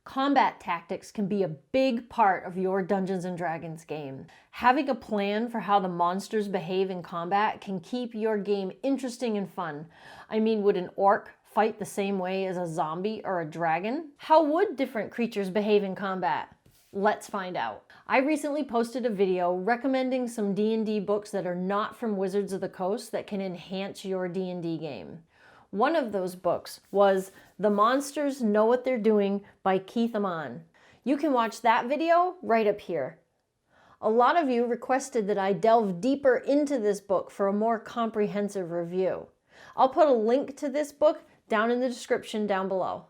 Combat tactics can be a big part of your Dungeons & Dragons game. Having a plan for how the monsters behave in combat can keep your game interesting and fun. I mean, would an orc fight the same way as a zombie or a dragon? How would different creatures behave in combat? Let's find out. I recently posted a video recommending some D&D books that are not from Wizards of the Coast that can enhance your D&D game. One of those books was The Monsters Know What They're Doing by Keith Ammann. You can watch that video right up here. A lot of you requested that I delve deeper into this book for a more comprehensive review. I'll put a link to this book down in the description down below.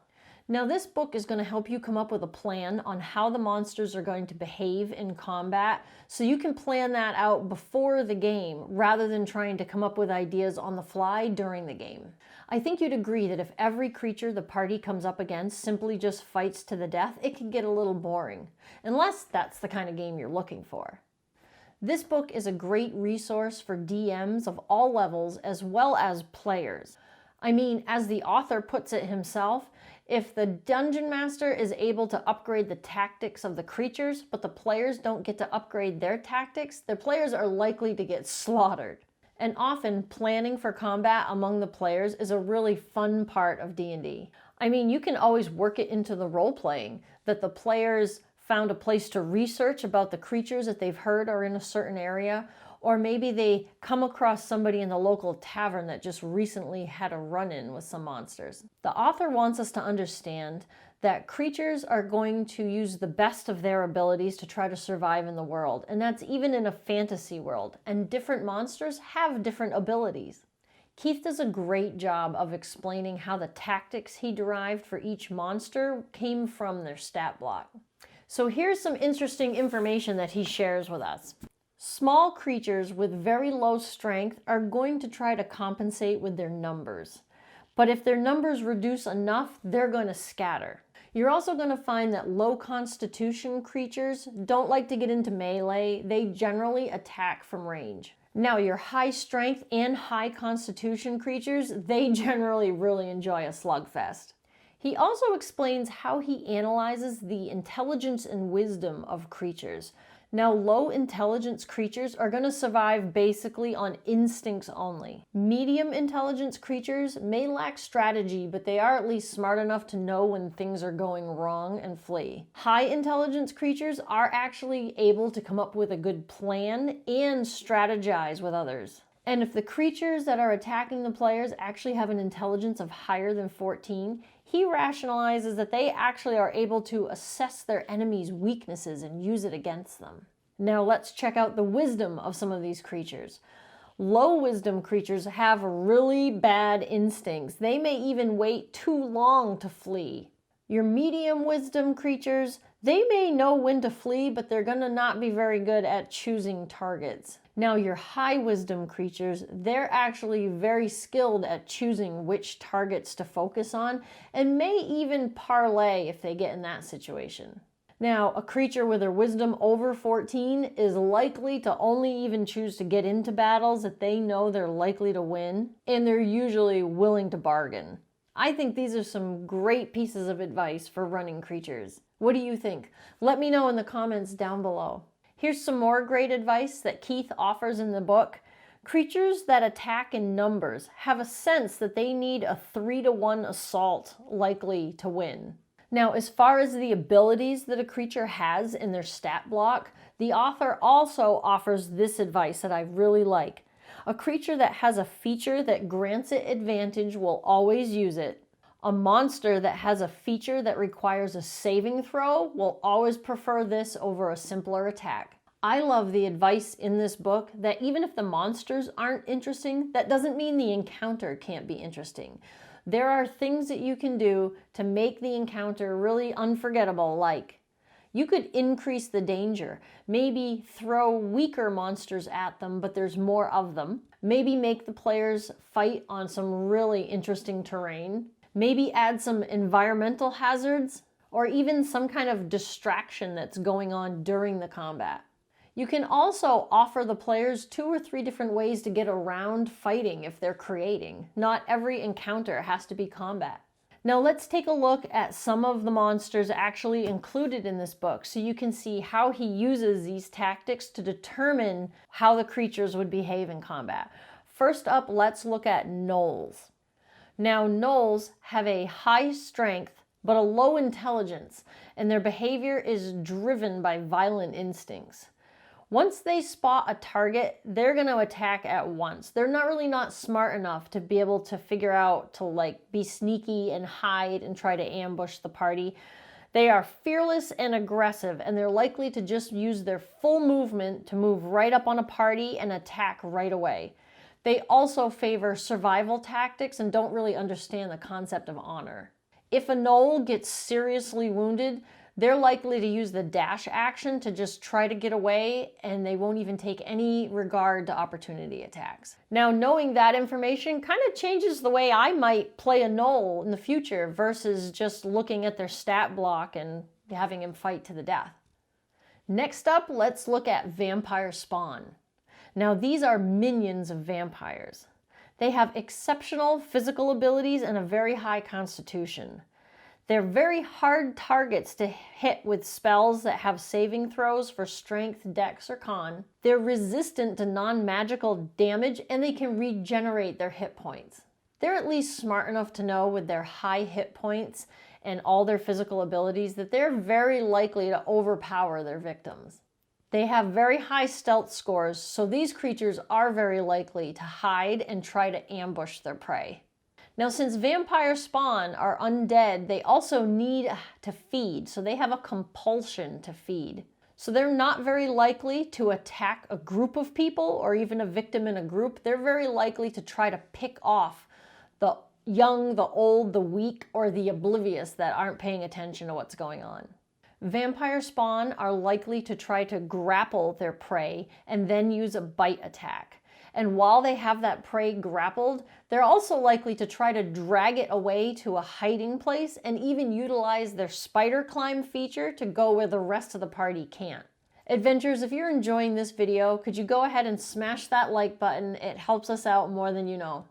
Now, this book is going to help you come up with a plan on how the monsters are going to behave in combat, so you can plan that out before the game rather than trying to come up with ideas on the fly during the game. I think you'd agree that if every creature the party comes up against simply just fights to the death, it can get a little boring, unless that's the kind of game you're looking for. This book is a great resource for DMs of all levels as well as players. I mean, as the author puts it himself, if the Dungeon Master is able to upgrade the tactics of the creatures, but the players don't get to upgrade their tactics, their players are likely to get slaughtered. And often, planning for combat among the players is a really fun part of D&D. I mean, you can always work it into the role-playing, that the players found a place to research about the creatures that they've heard are in a certain area, or maybe they come across somebody in the local tavern that just recently had a run-in with some monsters. The author wants us to understand that creatures are going to use the best of their abilities to try to survive in the world, and that's even in a fantasy world, and different monsters have different abilities. Keith does a great job of explaining how the tactics he derived for each monster came from their stat block. So here's some interesting information that he shares with us. Small creatures with very low strength are going to try to compensate with their numbers. But if their numbers reduce enough, they're going to scatter. You're also going to find that low constitution creatures don't like to get into melee. They generally attack from range. Now, your high strength and high constitution creatures, they generally really enjoy a slugfest. He also explains how he analyzes the intelligence and wisdom of creatures. Now, low intelligence creatures are going to survive basically on instincts only. Medium intelligence creatures may lack strategy, but they are at least smart enough to know when things are going wrong and flee. High intelligence creatures are actually able to come up with a good plan and strategize with others. And if the creatures that are attacking the players actually have an intelligence of higher than 14, he rationalizes that they actually are able to assess their enemy's weaknesses and use it against them. Now let's check out the wisdom of some of these creatures. Low wisdom creatures have really bad instincts. They may even wait too long to flee. Your medium wisdom creatures, they may know when to flee, but they're going to not be very good at choosing targets. Now, your high wisdom creatures, they're actually very skilled at choosing which targets to focus on and may even parlay if they get in that situation. Now, a creature with their wisdom over 14 is likely to only even choose to get into battles that they know they're likely to win, and they're usually willing to bargain. I think these are some great pieces of advice for running creatures. What do you think? Let me know in the comments down below. Here's some more great advice that Keith offers in the book. Creatures that attack in numbers have a sense that they need a 3-to-1 assault likely to win. Now, as far as the abilities that a creature has in their stat block, the author also offers this advice that I really like. A creature that has a feature that grants it advantage will always use it. A monster that has a feature that requires a saving throw will always prefer this over a simpler attack. I love the advice in this book that even if the monsters aren't interesting, that doesn't mean the encounter can't be interesting. There are things that you can do to make the encounter really unforgettable, like you could increase the danger, maybe throw weaker monsters at them, but there's more of them. Maybe make the players fight on some really interesting terrain. Maybe add some environmental hazards, or even some kind of distraction that's going on during the combat. You can also offer the players 2 or 3 different ways to get around fighting if they're creating. Not every encounter has to be combat. Now let's take a look at some of the monsters actually included in this book so you can see how he uses these tactics to determine how the creatures would behave in combat. First up, let's look at gnolls. Now gnolls have a high strength but a low intelligence, and their behavior is driven by violent instincts. Once they spot a target, they're going to attack at once. They're not smart enough to be able to figure out to be sneaky and hide and try to ambush the party. They are fearless and aggressive, and they're likely to just use their full movement to move right up on a party and attack right away. They also favor survival tactics and don't really understand the concept of honor. If a gnoll gets seriously wounded, they're likely to use the dash action to just try to get away, and they won't even take any regard to opportunity attacks. Now, knowing that information kind of changes the way I might play a gnoll in the future versus just looking at their stat block and having him fight to the death. Next up, let's look at vampire spawn. Now, these are minions of vampires. They have exceptional physical abilities and a very high constitution. They're very hard targets to hit with spells that have saving throws for strength, dex, or con. They're resistant to non-magical damage, and they can regenerate their hit points. They're at least smart enough to know with their high hit points and all their physical abilities that they're very likely to overpower their victims. They have very high stealth scores, so these creatures are very likely to hide and try to ambush their prey. Now, since vampire spawn are undead, they also need to feed, so they have a compulsion to feed. So they're not very likely to attack a group of people or even a victim in a group. They're very likely to try to pick off the young, the old, the weak, or the oblivious that aren't paying attention to what's going on. Vampire spawn are likely to try to grapple their prey and then use a bite attack. And while they have that prey grappled, they're also likely to try to drag it away to a hiding place and even utilize their spider climb feature to go where the rest of the party can't. Adventurers, if you're enjoying this video, could you go ahead and smash that like button? It helps us out more than you know.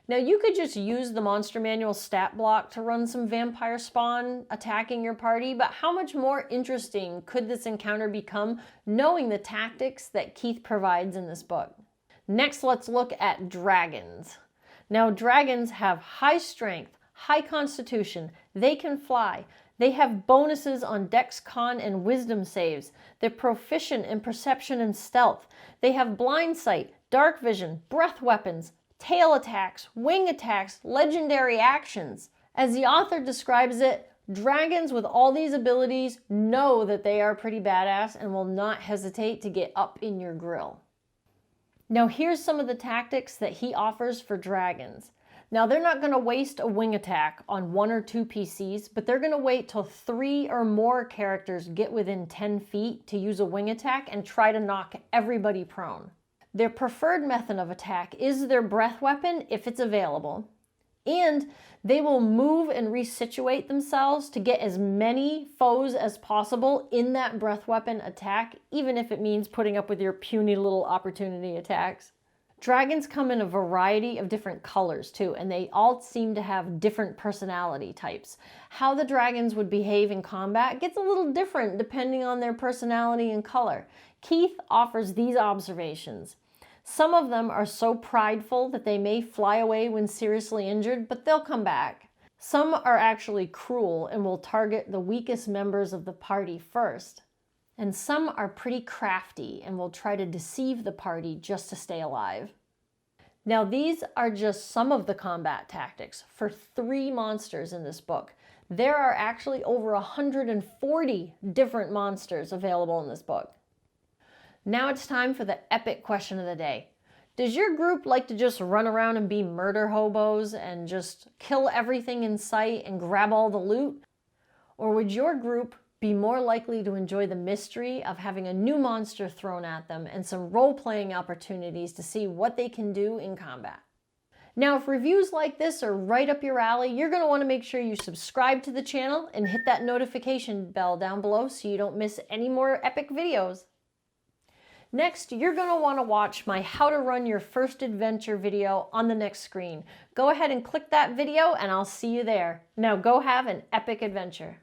Now, you could just use the Monster Manual stat block to run some vampire spawn attacking your party, but how much more interesting could this encounter become knowing the tactics that Keith provides in this book? Next, let's look at dragons. Now, dragons have high strength, high constitution, they can fly, they have bonuses on dex, con, and wisdom saves, they're proficient in perception and stealth, they have blind sight, dark vision, breath weapons, tail attacks, wing attacks, legendary actions. As the author describes it, dragons with all these abilities know that they are pretty badass and will not hesitate to get up in your grill. Now here's some of the tactics that he offers for dragons. Now they're not going to waste a wing attack on 1 or 2 PCs, but they're going to wait till 3 or more characters get within 10 feet to use a wing attack and try to knock everybody prone. Their preferred method of attack is their breath weapon if it's available, and they will move and resituate themselves to get as many foes as possible in that breath weapon attack, even if it means putting up with your puny little opportunity attacks. Dragons come in a variety of different colors too, and they all seem to have different personality types. How the dragons would behave in combat gets a little different depending on their personality and color. Keith offers these observations. Some of them are so prideful that they may fly away when seriously injured, but they'll come back. Some are actually cruel and will target the weakest members of the party first. And some are pretty crafty and will try to deceive the party just to stay alive. Now, these are just some of the combat tactics for 3 monsters in this book. There are actually over 140 different monsters available in this book. Now it's time for the epic question of the day. Does your group like to just run around and be murder hobos and just kill everything in sight and grab all the loot? Or would your group be more likely to enjoy the mystery of having a new monster thrown at them and some role-playing opportunities to see what they can do in combat? Now, if reviews like this are right up your alley, you're going to want to make sure you subscribe to the channel and hit that notification bell down below so you don't miss any more epic videos. Next, you're going to want to watch my How to Run Your First Adventure video on the next screen. Go ahead and click that video and I'll see you there. Now go have an epic adventure.